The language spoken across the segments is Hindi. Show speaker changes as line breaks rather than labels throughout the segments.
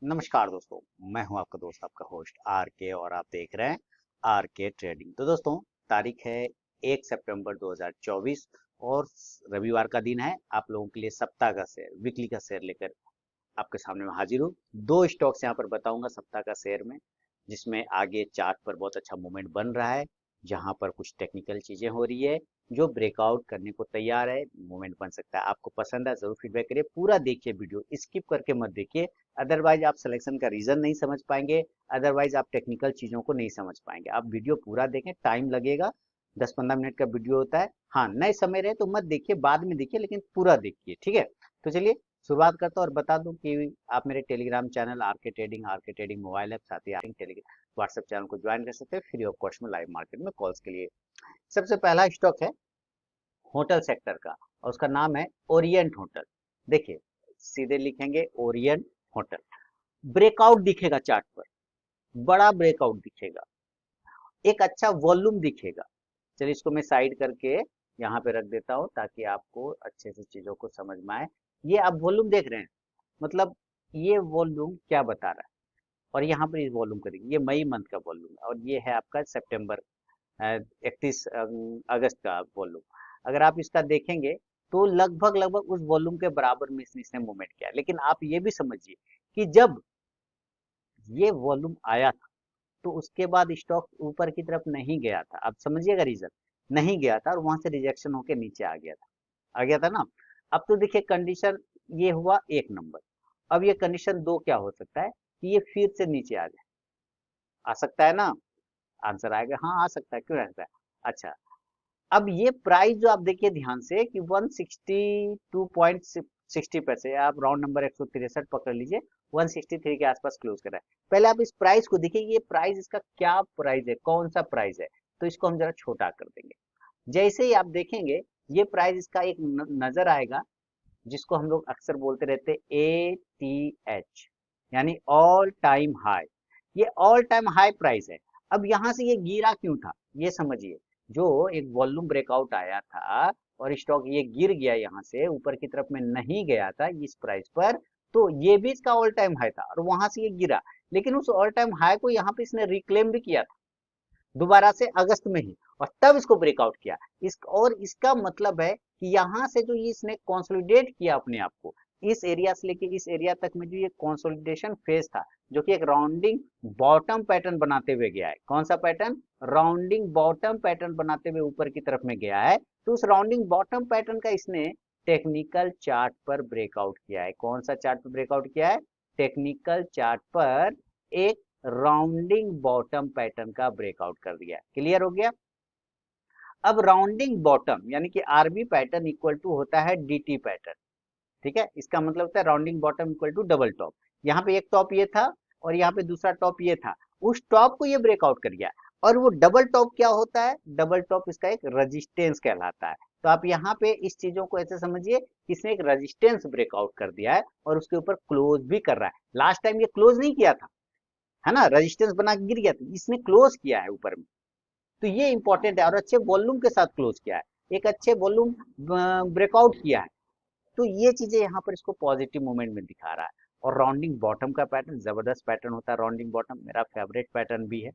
नमस्कार दोस्तों। मैं हूं आपका दोस्त आपका होस्ट आर के और आप देख रहे हैं आर के ट्रेडिंग। तो दोस्तों, तारीख है 1 सितंबर 2024 और रविवार का दिन है। आप लोगों के लिए सप्ताह का शेयर, वीकली का शेयर लेकर आपके सामने मैं हाजिर हूँ। दो स्टॉक्स यहाँ पर बताऊंगा सप्ताह का शेयर में, जिसमें आगे चार्ट पर बहुत अच्छा मूवमेंट बन रहा है, जहां पर कुछ टेक्निकल चीजें हो रही है जो ब्रेकआउट करने को तैयार है। मूवमेंट बन सकता है। आपको पसंद है जरूर फीडबैक करिए, पूरा देखिए, वीडियो स्किप करके मत देखिए। अदरवाइज आप सिलेक्शन का रीजन नहीं समझ पाएंगे, अदरवाइज आप टेक्निकल चीजों को नहीं समझ पाएंगे। आप वीडियो पूरा देखें, टाइम लगेगा, 10-15 मिनट का वीडियो होता है। हाँ, नए समय रहे तो मत देखिए, बाद में देखिए, लेकिन पूरा देखिए, ठीक है। तो चलिए शुरुआत करता हूँ और बता दूं कि आप मेरे टेलीग्राम चैनल आर के ट्रेडिंग मोबाइल ऐप, साथ ही टेलीग्राम व्हाट्सएप चैनल को ज्वाइन कर सकते हैं फ्री ऑफ कॉस्ट में लाइव मार्केट में कॉल्स के लिए। सबसे पहला स्टॉक है होटल सेक्टर का और उसका नाम है ओरिएंट होटल। देखिए, सीधे लिखेंगे ओरिएंट होटल। ब्रेकआउट दिखेगा चार्ट पर, बड़ा ब्रेकआउट दिखेगा, एक अच्छा वॉल्यूम दिखेगा। चलिए इसको मैं साइड करके यहाँ पे रख देता हूँ ताकि आपको अच्छे से चीजों को समझ में आए। ये आप वॉल्यूम देख रहे हैं, मतलब ये वॉल्यूम क्या बता रहा है। और यहाँ पर इस वॉल्यूम करेंगे, ये मई मंथ का वॉल्यूम है और ये है आपका सितंबर 31 अगस्त का वॉल्यूम। अगर आप इसका देखेंगे तो लगभग लगभग उस वॉल्यूम के बराबर में इसने मूवमेंट किया। लेकिन आप ये भी समझिए कि जब ये वॉल्यूम आया था तो उसके बाद स्टॉक ऊपर की तरफ नहीं गया था। आप समझिएगा, रीजन नहीं गया था और वहां से रिजेक्शन होके नीचे आ गया था ना। अब तो देखिए कंडीशन ये हुआ एक नंबर। अब ये कंडीशन दो क्या हो सकता है कि ये फिर से नीचे आ जाए। आ सकता है ना, आंसर आएगा हाँ, आ सकता है, क्यों नहीं आ सकता है। अच्छा, अब ये प्राइस जो आप देखिए ध्यान से कि 162.60 पैसे, आप राउंड नंबर 163 पकड़ लीजिए, 163 के आसपास क्लोज कर रहा है। पहले आप इस प्राइस को देखिए, ये प्राइस इसका क्या प्राइस है, कौन सा प्राइस है। तो इसको हम जरा छोटा कर देंगे। जैसे ही आप देखेंगे ये प्राइस इसका एक नजर आएगा, जिसको हम लोग अक्सर बोलते रहते हैं ATH, यानी ऑल टाइम हाई। ये ऑल टाइम हाई प्राइस है। अब यहां से ये गिरा क्यों था, ये समझिए। जो एक वॉल्यूम ब्रेकआउट आया था और स्टॉक ये गिर गया, यहाँ से ऊपर की तरफ में नहीं गया था इस प्राइस पर, तो ये भी इसका ऑल टाइम हाई था और वहां से ये गिरा। लेकिन उस ऑल टाइम हाई को यहाँ पे इसने रिक्लेम भी किया था दोबारा से अगस्त में ही, और तब इसको ब्रेकआउट किया। और इसका मतलब है कि यहाँ से जो इसने कंसोलिडेट किया अपने आप को, इस एरिया से लेके इस एरिया तक में जो ये कंसोलिडेशन फेज था, जो कि एक राउंडिंग बॉटम पैटर्न बनाते हुए गया है। कौन सा पैटर्न? राउंडिंग बॉटम पैटर्न बनाते हुए ऊपर की तरफ में गया है। तो उस राउंडिंग बॉटम पैटर्न का इसने टेक्निकल चार्ट पर ब्रेकआउट किया है। कौन सा चार्ट पर ब्रेकआउट किया है? टेक्निकल चार्ट पर एक राउंडिंग बॉटम पैटर्न का ब्रेकआउट कर दिया। क्लियर हो गया। अब राउंडिंग बॉटम यानी कि आरबी पैटर्न इक्वल टू होता है डीटी पैटर्न। ठीक है, इसका मतलब होता है rounding bottom equal to double top. यहाँ पे एक टॉप ये था और यहाँ पे दूसरा टॉप ये था, उस टॉप को ये ब्रेकआउट कर गया। और वो डबल टॉप क्या होता है? डबल टॉप इसका एक रेजिस्टेंस कहलाता है। तो आप यहाँ पे इस चीजों को ऐसे समझिए कि इसने एक रेजिस्टेंस ब्रेकआउट कर दिया है और उसके ऊपर क्लोज भी कर रहा है। लास्ट टाइम ये क्लोज नहीं किया था, है ना, रेजिस्टेंस बना के गिर गया था, इसने क्लोज किया है ऊपर में। तो ये इंपॉर्टेंट है और अच्छे वॉल्यूम के साथ क्लोज किया है, एक अच्छे वॉल्यूम ब्रेकआउट किया है। तो ये चीजें यहाँ पर इसको पॉजिटिव मूवमेंट में दिखा रहा है। और राउंडिंग बॉटम का पैटर्न जबरदस्त पैटर्न होता है। राउंडिंग बॉटम मेरा फेवरेट पैटर्न भी है,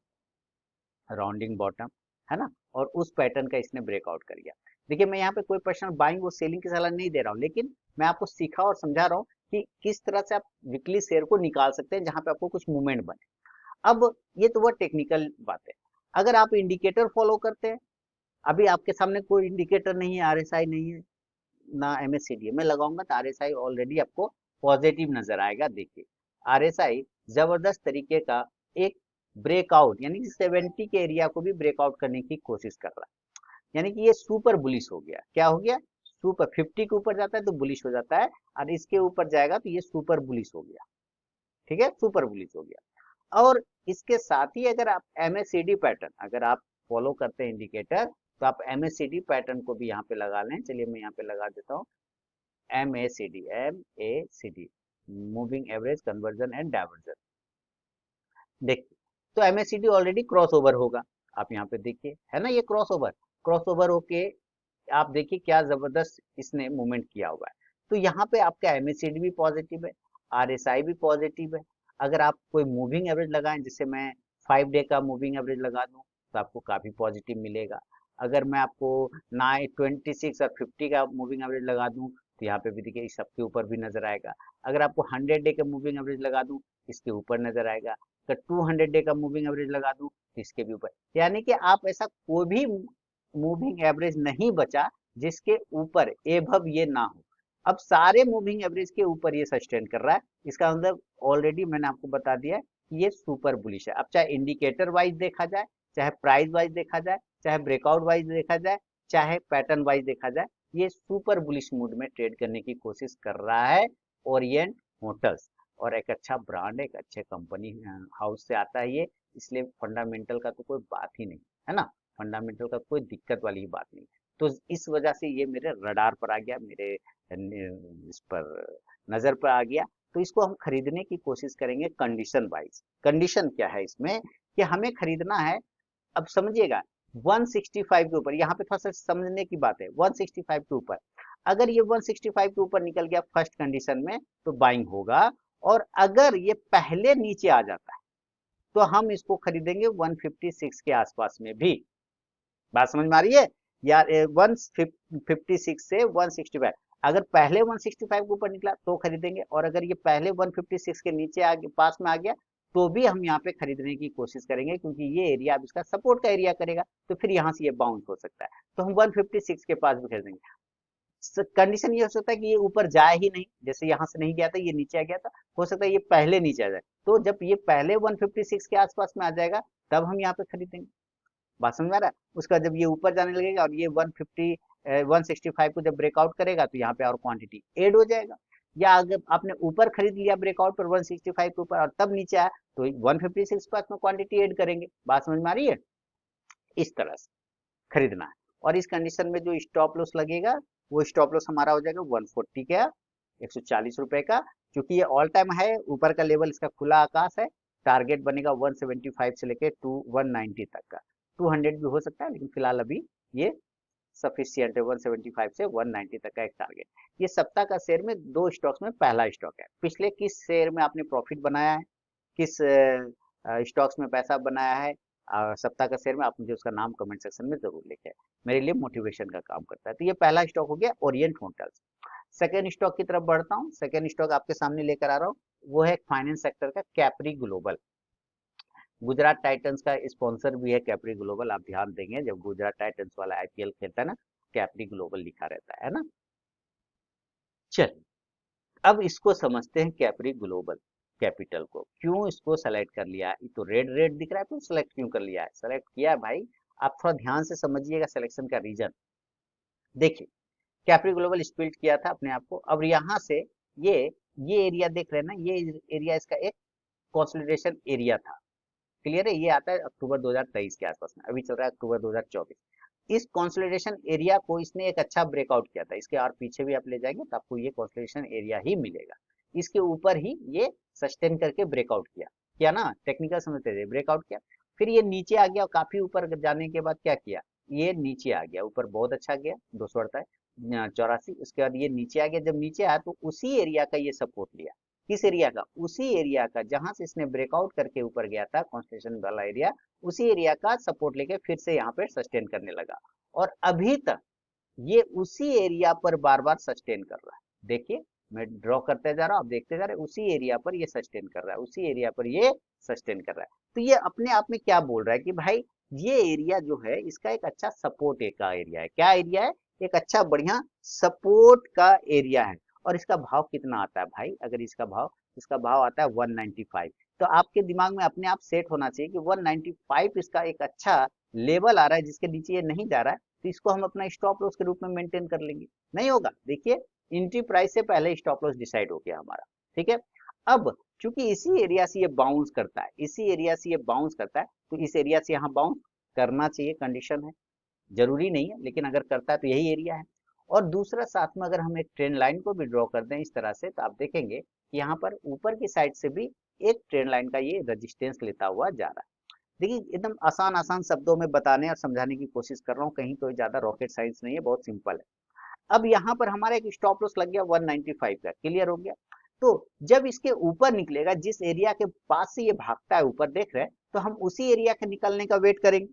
राउंडिंग बॉटम, है ना। और उस पैटर्न का इसने ब्रेकआउट कर गया। देखिए, मैं यहाँ पे कोई पर्सनल बाइंग और सेलिंग की सलाह नहीं दे रहा हूँ, लेकिन मैं आपको सीखा और समझा रहा हूँ कि किस तरह से आप वीकली शेयर को निकाल सकते हैं जहां पे आपको कुछ मूवमेंट बने। अब ये तो वह टेक्निकल बात है। अगर आप इंडिकेटर फॉलो करते हैं, अभी आपके सामने कोई इंडिकेटर नहीं है, आरएसआई नहीं है ना एमएससीडी है, मैं लगाऊंगा तो आरएसआई ऑलरेडी आपको पॉजिटिव नजर आएगा। देखिए, आरएसआई जबरदस्त तरीके का एक ब्रेकआउट यानी कि 70 के एरिया को भी ब्रेकआउट करने की कोशिश कर रहा है। यानी कि ये सुपर बुलिश हो गया। क्या हो गया? सुपर 50 के ऊपर जाता है तो बुलिश हो जाता है, और इसके ऊपर जाएगा तो ये सुपर बुलिश हो गया। ठीक है, सुपर बुलिश हो गया। और इसके साथ ही अगर आप एमएससीडी पैटर्न अगर आप फॉलो करते हैं इंडिकेटर, तो आप एमएससीडी पैटर्न को भी यहाँ पे लगा लें। चलिए मैं यहाँ पे लगा देता हूँ M A C D, moving average convergence and divergence. देखिए, तो एमएससीडी ऑलरेडी क्रॉस ओवर होगा। आप यहाँ पे देखिए, है ना, ये क्रॉस ओवर होके आप देखिए क्या जबरदस्त इसने मूवमेंट किया हुआ है। तो यहाँ पे आपका एमएससीडी भी पॉजिटिव है, आरएसआई भी पॉजिटिव है। अगर आप कोई मूविंग एवरेज लगाएं, जैसे मैं 5 डे का मूविंग एवरेज लगा दूं तो आपको काफी पॉजिटिव मिलेगा। अगर मैं आपको 26 और 50 का मूविंग एवरेज लगा दूं तो यहाँ पे भी देखिए इस सबके ऊपर भी नजर आएगा। अगर आपको 100 डे का मूविंग एवरेज लगा दूं इसके ऊपर नजर आएगा। अगर 200 डे का मूविंग एवरेज लगा दूं तो इसके भी ऊपर, यानी कि आप ऐसा कोई भी मूविंग एवरेज नहीं बचा जिसके ऊपर एभव ये ना हो। अब सारे मूविंग एवरेज के ऊपर ये सस्टेन कर रहा है, इसका मतलब ऑलरेडी मैंने आपको बता दिया है कि ये सुपर बुलिश है। अब चाहे इंडिकेटर वाइज देखा जाए, चाहे प्राइस वाइज देखा जाए, चाहे ब्रेकआउट वाइज देखा जाए, चाहे पैटर्न वाइज देखा जाए, ये सुपर बुलिश मूड में ट्रेड करने की कोशिश कर रहा है ओरिएंट होटल्स। और एक अच्छा ब्रांड, एक अच्छे कंपनी हाउस से आता है ये, इसलिए फंडामेंटल का तो कोई बात ही नहीं है ना, फंडामेंटल का कोई दिक्कत वाली बात नहीं। तो इस वजह से ये मेरे रडार पर आ गया, मेरे इस पर नजर पर आ गया। तो इसको हम खरीदने की कोशिश करेंगे कंडीशन वाइज। कंडीशन क्या है इसमें कि हमें खरीदना है, अब समझिएगा 165 के ऊपर, यहाँ पे थोड़ा सा समझने की बात है। 165 के ऊपर, अगर ये 165 के ऊपर निकल गया फर्स्ट कंडीशन में तो बाइंग होगा, और अगर ये पहले नीचे आ जाता है तो हम इसको खरीदेंगे 156 के आसपास में भी। बात समझ में आ रही है यार? 156 से 165, अगर पहले 165 के ऊपर निकला तो खरीदेंगे, और अगर ये पहले 156 के नीचे आ गया, पास में आ गया, तो भी हम यहाँ पे खरीदने की कोशिश करेंगे, क्योंकि ये एरिया अब इसका सपोर्ट का एरिया करेगा, तो फिर यहाँ से ये बाउंस हो सकता है, तो हम 156 के पास भी खरीदेंगे। कंडीशन ये हो सकता है कि ये ऊपर जाए ही नहीं, जैसे यहाँ से नहीं गया था, ये नीचे आ गया था, हो सकता है ये पहले नीचे आ जाए, तो जब ये पहले 156 के आसपास में आ जाएगा तब हम यहाँ पे खरीदेंगे। बात समझ में आ रहा है? उसका जब ये ऊपर जाने लगेगा और ये 150 165 को जब ब्रेकआउट करेगा तो यहाँ पे और क्वांटिटी ऐड हो जाएगा। या अगर आपने ऊपर खरीद लिया ब्रेकआउट पर 165 के ऊपर और तब नीचे आया तो 156 पास में क्वांटिटी ऐड करेंगे। बात समझ में आ रही है? इस तरह से खरीदना है। और इस कंडीशन में जो स्टॉप लॉस लगेगा वो स्टॉप लॉस हमारा हो जाएगा 140 का, 140 रुपए का, क्योंकि ये ऑल टाइम है, ऊपर का लेवल इसका खुला आकाश है। टारगेट बनेगा 175 से लेके 190 तक का, 200 भी हो सकता है, लेकिन फिलहाल अभी ये सफिशियंट है 175 से 190 तक का एक टारगेट। ये सप्ताह का शेयर में दो स्टॉक्स में पहला स्टॉक है। पिछले किस शेयर में आपने प्रॉफिट बनाया है, किस स्टॉक्स में पैसा बनाया है सप्ताह का शेयर में, आप मुझे उसका नाम कमेंट सेक्शन में जरूर लिखें, मेरे लिए मोटिवेशन का काम करता है। तो ये पहला स्टॉक हो गया ओरिएंट होटल्स। सेकेंड स्टॉक की तरफ बढ़ता हूँ। सेकेंड स्टॉक आपके सामने लेकर आ रहा हूँ, वो है फाइनेंस सेक्टर का कैप्री ग्लोबल। गुजरात टाइटंस का स्पॉन्सर भी है कैप्री ग्लोबल, आप ध्यान देंगे जब गुजरात टाइटंस वाला आईपीएल खेलता है ना, कैप्री ग्लोबल लिखा रहता है ना। चलिए अब इसको समझते हैं, कैप्री ग्लोबल कैपिटल को क्यों इसको सेलेक्ट कर लिया, ये तो रेड रेड दिख रहा है, तो सेलेक्ट क्यों कर लिया है? सेलेक्ट किया है भाई, आप थोड़ा ध्यान से समझिएगा सिलेक्शन का रीजन। देखिए कैप्री ग्लोबल स्प्लिट किया था अपने आप को, अब यहाँ से ये ये एरिया देख रहे हैं ना, ये एरिया इसका एक कंसोलिडेशन एरिया था। क्लियर है? ये आता है अक्टूबर 2023 के आसपास में, अभी चल रहा है अक्टूबर 2024। इस कंसोलिडेशन एरिया को इसने एक अच्छा ब्रेकआउट किया था, इसके और पीछे भी आप ले जाएंगे तो आपको ये कंसोलिडेशन एरिया ही मिलेगा। इसके ऊपर ही ये सस्टेन करके ब्रेकआउट किया किया ना, टेक्निकल समझते थे, ब्रेकआउट किया, फिर ये नीचे आ गया और काफी ऊपर जाने के बाद क्या किया, ये नीचे आ गया, ऊपर बहुत अच्छा गया 284, उसके बाद ये नीचे आ गया। जब नीचे आया तो उसी एरिया का ये सपोर्ट लिया, किस एरिया का? उसी एरिया का जहां से इसने ब्रेकआउट करके ऊपर गया था, कॉन्स्टेलेशन वाला एरिया, उसी एरिया का सपोर्ट लेके फिर से यहाँ पे सस्टेन करने लगा, और अभी तक ये उसी एरिया पर बार बार सस्टेन कर रहा है। देखिए मैं ड्रॉ करते जा रहा हूँ, आप देखते जा रहे हैं, उसी एरिया पर ये सस्टेन कर रहा है, उसी एरिया पर ये सस्टेन कर रहा है। तो ये अपने आप में क्या बोल रहा है कि भाई ये एरिया जो है इसका एक अच्छा सपोर्ट का एरिया है। क्या एरिया है? एक अच्छा बढ़िया सपोर्ट का एरिया है। और इसका भाव कितना आता है भाई? अगर इसका भाव आता है 195, तो आपके दिमाग में अपने आप सेट होना चाहिए कि 195 इसका एक अच्छा लेवल आ रहा है, जिसके नीचे ये नहीं जा रहा है, तो इसको हम अपना स्टॉप लॉस के रूप में मेंटेन कर लेंगे। नहीं होगा, देखिए एंट्री प्राइस से पहले स्टॉप लॉस डिसाइड हो गया हमारा, ठीक है। अब चूंकि इसी एरिया से ये बाउंस करता है, इसी एरिया से ये बाउंस करता है, तो इस एरिया से यहाँ बाउंस करना चाहिए, कंडीशन है, जरूरी नहीं है, लेकिन अगर करता है तो यही एरिया है। और दूसरा साथ में अगर हम एक ट्रेंड लाइन को भी ड्रॉ कर दें इस तरह से, तो आप देखेंगे कि यहाँ पर ऊपर की साइड से भी एक ट्रेंड लाइन का ये रेजिस्टेंस लेता हुआ जा रहा है। देखिए एकदम आसान आसान शब्दों में बताने और समझाने की कोशिश कर रहा हूँ, कहीं कोई ज्यादा रॉकेट साइंस नहीं है, बहुत सिंपल है। अब यहाँ पर हमारा एक स्टॉप लॉस लग गया 195 का, क्लियर हो गया। तो जब इसके ऊपर निकलेगा, जिस एरिया के पास से ये भागता है ऊपर देख रहे हैं, तो हम उसी एरिया के निकलने का वेट करेंगे।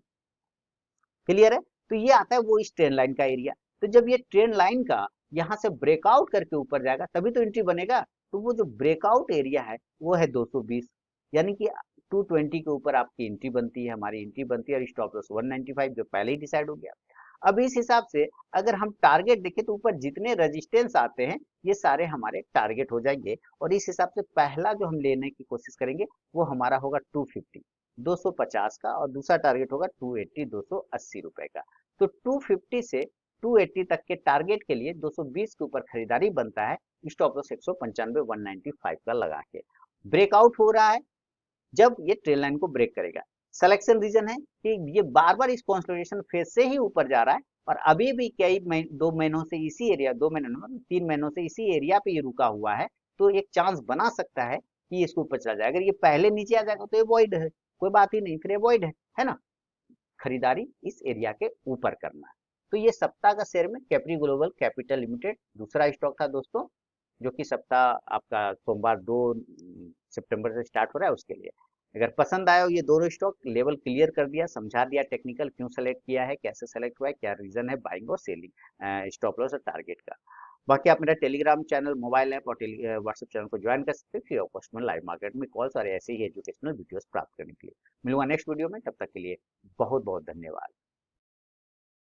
क्लियर है? तो ये आता है वो इस ट्रेंड लाइन का एरिया। तो जब ये ट्रेंड लाइन का यहाँ से ब्रेकआउट करके ऊपर जाएगा तभी तो एंट्री बनेगा। तो वो जो ब्रेकआउट एरिया है वो है 220, यानी कि 220 के ऊपर आपकी एंट्री बनती है, हमारी एंट्री बनती है, और स्टॉप लॉस 195 जो पहले ही डिसाइड हो गया। अब इस हिसाब से अगर हम टारगेट देखें तो ऊपर जितने रेजिस्टेंस आते हैं ये सारे हमारे टारगेट हो जाएंगे, और इस हिसाब से पहला जो हम लेने की कोशिश करेंगे वो हमारा होगा 250 250 का, और दूसरा टारगेट होगा 280 280 रुपए का। तो 250 से 280 तक के टारगेट के लिए 220 के ऊपर खरीदारी बनता है, स्टॉप लॉस 195 195 का लगा के। ब्रेकआउट हो रहा है जब ये ट्रेल लाइन को ब्रेक करेगा। सिलेक्शन रीजन है कि ये बार बार इस कंसोलिडेशन फेज से ही ऊपर जा रहा है, और अभी भी कई 2 महीनों से इसी एरिया, 2 महीनों मतलब 3 महीनों से इसी एरिया पे ये रुका हुआ है। तो एक चांस बना सकता है कि इसको ऊपर चला जाए। अगर ये पहले नीचे आ जाएगा तो ये वॉइड है, कोई बात ही नहीं, फिर ये वॉइड है ना। खरीदारी इस एरिया के ऊपर करना है। तो ये सप्ताह का शेयर में कैप्री ग्लोबल कैपिटल लिमिटेड दूसरा स्टॉक था दोस्तों, जो कि सप्ताह आपका सोमवार 2 सितंबर से स्टार्ट हो रहा है उसके लिए। अगर पसंद आया हो ये दोनों स्टॉक, लेवल क्लियर कर दिया, समझा दिया टेक्निकल क्यों सेलेक्ट किया है, कैसे सेलेक्ट हुआ है, क्या रीजन है बाइंग और सेलिंग, स्टॉप लॉस और टारगेट का। बाकी आप मेरा टेलीग्राम चैनल, मोबाइल ऐप और व्हाट्सएप चैनल को ज्वाइन कर सकते हैं फ्री ऑफ कॉस्ट में लाइव मार्केट में कॉल्स और ऐसे ही एजुकेशनल वीडियोस प्राप्त करने के लिए। मिलूंगा नेक्स्ट वीडियो में, तब तक के लिए बहुत बहुत धन्यवाद।